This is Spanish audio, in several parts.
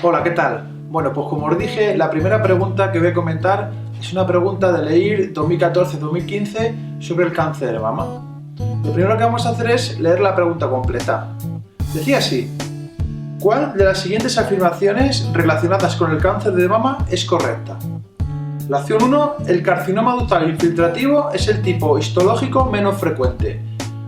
Hola, ¿qué tal? Bueno, pues como os dije, la primera pregunta que voy a comentar es una pregunta de LEIR 2014-2015 sobre el cáncer de mama. Lo primero que vamos a hacer es leer la pregunta completa. Decía así: ¿cuál de las siguientes afirmaciones relacionadas con el cáncer de mama es correcta? La opción 1, el carcinoma ductal infiltrativo es el tipo histológico menos frecuente,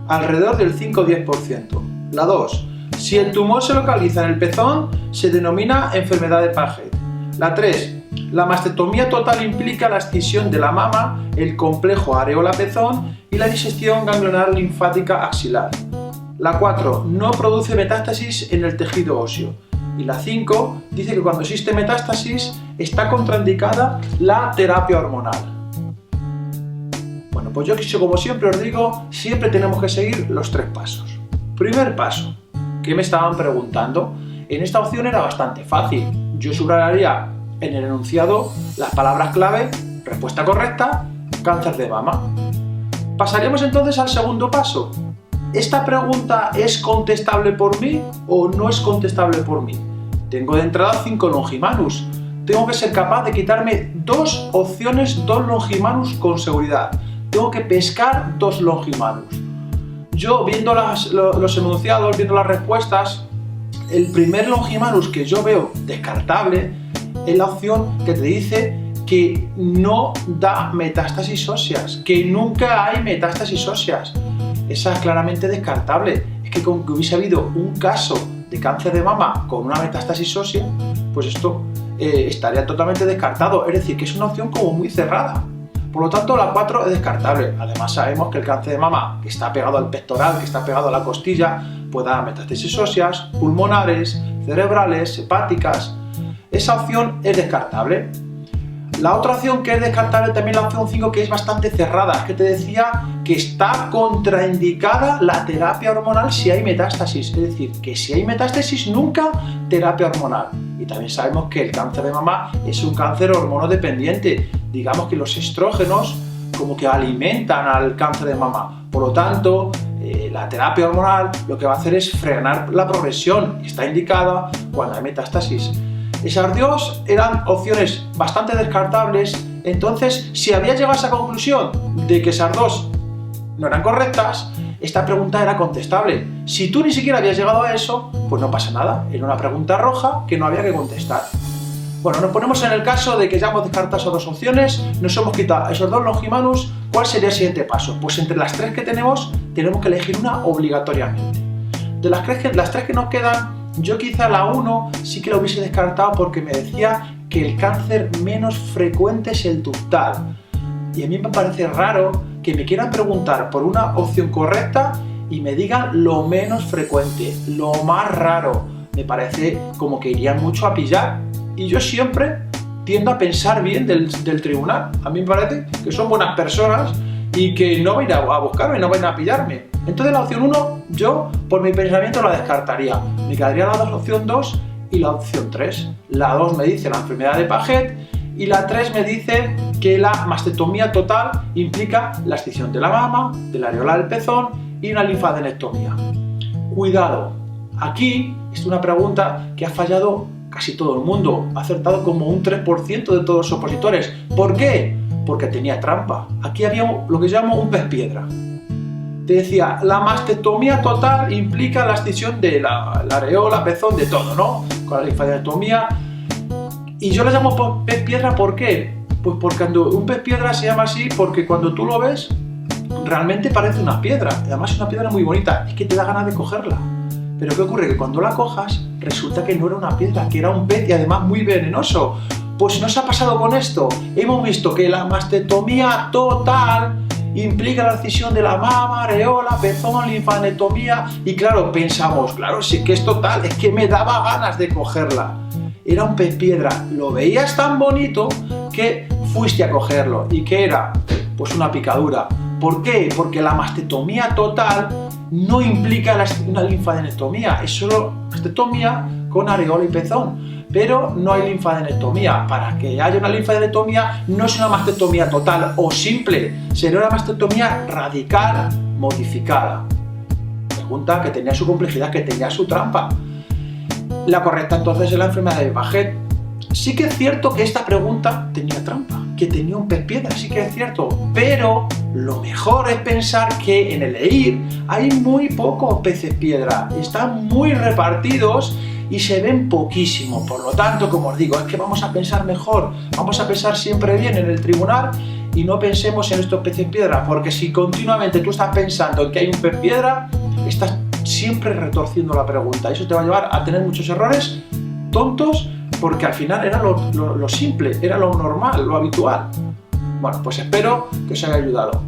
alrededor del 5 o 10%. La 2, si el tumor se localiza en el pezón, se denomina enfermedad de Paget. La 3, la mastectomía total implica la escisión de la mama, el complejo areola-pezón y la disección ganglionar linfática axilar. La 4, no produce metástasis en el tejido óseo. Y la 5 dice que cuando existe metástasis está contraindicada la terapia hormonal. Bueno, pues yo como siempre os digo, siempre tenemos que seguir los 3 pasos. Primer paso, ¿qué me estaban preguntando? En esta opción era bastante fácil. Yo subrayaría en el enunciado las palabras clave: respuesta correcta, cáncer de mama. Pasaríamos entonces al segundo paso. ¿Esta pregunta es contestable por mí o no es contestable por mí? Tengo de entrada 5 longimanus. Tengo que ser capaz de quitarme 2 opciones, 2 longimanus con seguridad. Tengo que pescar 2 longimanus. Yo, viendo los enunciados, viendo las respuestas, el primer longimanus que yo veo descartable es la opción que te dice que no da metástasis óseas, que nunca hay metástasis óseas. Esa es claramente descartable. Es que con que hubiese habido un caso de cáncer de mama con una metástasis ósea, pues esto estaría totalmente descartado. Es decir, que es una opción como muy cerrada. Por lo tanto, la 4 es descartable. Además, sabemos que el cáncer de mama, que está pegado al pectoral, que está pegado a la costilla, puede dar metástasis óseas, pulmonares, cerebrales, hepáticas. Esa opción es descartable. La otra opción que es descartable también es la opción 5, que es bastante cerrada. Es que te decía que está contraindicada la terapia hormonal si hay metástasis. Es decir, que si hay metástasis, nunca terapia hormonal. Y también sabemos que el cáncer de mama es un cáncer hormonodependiente. Digamos que los estrógenos como que alimentan al cáncer de mama. Por lo tanto, la terapia hormonal lo que va a hacer es frenar la progresión. Está indicada cuando hay metástasis. Esas 2 eran opciones bastante descartables. Entonces, si habías llegado a esa conclusión de que esas 2 no eran correctas, esta pregunta era contestable. Si tú ni siquiera habías llegado a eso, pues no pasa nada. Era una pregunta roja que no había que contestar. Bueno, nos ponemos en el caso de que ya hemos descartado esas 2 opciones, nos hemos quitado esos 2 longimanus. ¿Cuál sería el siguiente paso? Pues entre las 3 que tenemos que elegir una obligatoriamente. De las 3 que nos quedan, yo quizá la 1 sí que la hubiese descartado porque me decía que el cáncer menos frecuente es el ductal. Y a mí me parece raro que me quieran preguntar por una opción correcta y me digan lo menos frecuente, lo más raro. Me parece como que irían mucho a pillar. Y yo siempre tiendo a pensar bien del tribunal. A mí me parece que son buenas personas y que no van a buscarme, no van a pillarme. Entonces la opción 1, yo por mi pensamiento la descartaría. Me quedaría la opción 2 y la opción 3. La 2 me dice la enfermedad de Paget y la 3 me dice que la mastectomía total implica la escisión de la mama, de la areola del pezón y una linfadenectomía. Cuidado, aquí es una pregunta que ha fallado casi todo el mundo. Ha acertado como un 3% de todos los opositores. ¿Por qué? Porque tenía trampa. Aquí había lo que llamo un pez piedra. Te decía, la mastectomía total implica la escisión de la areola, pezón, de todo, ¿no? Con la linfadenectomía. Y yo le llamo pez piedra, ¿por qué? Pues porque cuando un pez piedra se llama así porque cuando tú lo ves, realmente parece una piedra. Además es una piedra muy bonita, es que te da ganas de cogerla. Pero ¿qué ocurre? Que cuando la cojas, resulta que no era una piedra, que era un pez y además muy venenoso. Pues nos ha pasado con esto. Hemos visto que la mastectomía total implica la escisión de la mama, areola, pezón, linfadenectomía. Y claro, pensamos, claro, sí que es total, es que me daba ganas de cogerla. Era un pez piedra, lo veías tan bonito que fuiste a cogerlo. ¿Y qué era? Pues una picadura. ¿Por qué? Porque la mastectomía total no implica una linfadenectomía, es solo mastectomía con areola y pezón. Pero no hay linfadenectomía. Para que haya una linfadenectomía no es una mastectomía total o simple, sería una mastectomía radical modificada. Pregunta que tenía su complejidad, que tenía su trampa. La correcta entonces es la enfermedad de Paget. Sí que es cierto que esta pregunta tenía trampa, que tenía un pez piedra, sí que es cierto, pero lo mejor es pensar que en el EIR hay muy pocos peces piedra, están muy repartidos y se ven poquísimo. Por lo tanto, como os digo, es que vamos a pensar mejor, vamos a pensar siempre bien en el tribunal y no pensemos en estos peces piedra, porque si continuamente tú estás pensando en que hay un pez piedra, estás siempre retorciendo la pregunta. Eso te va a llevar a tener muchos errores tontos, porque al final era lo simple, era lo normal, lo habitual. Bueno, pues espero que os haya ayudado.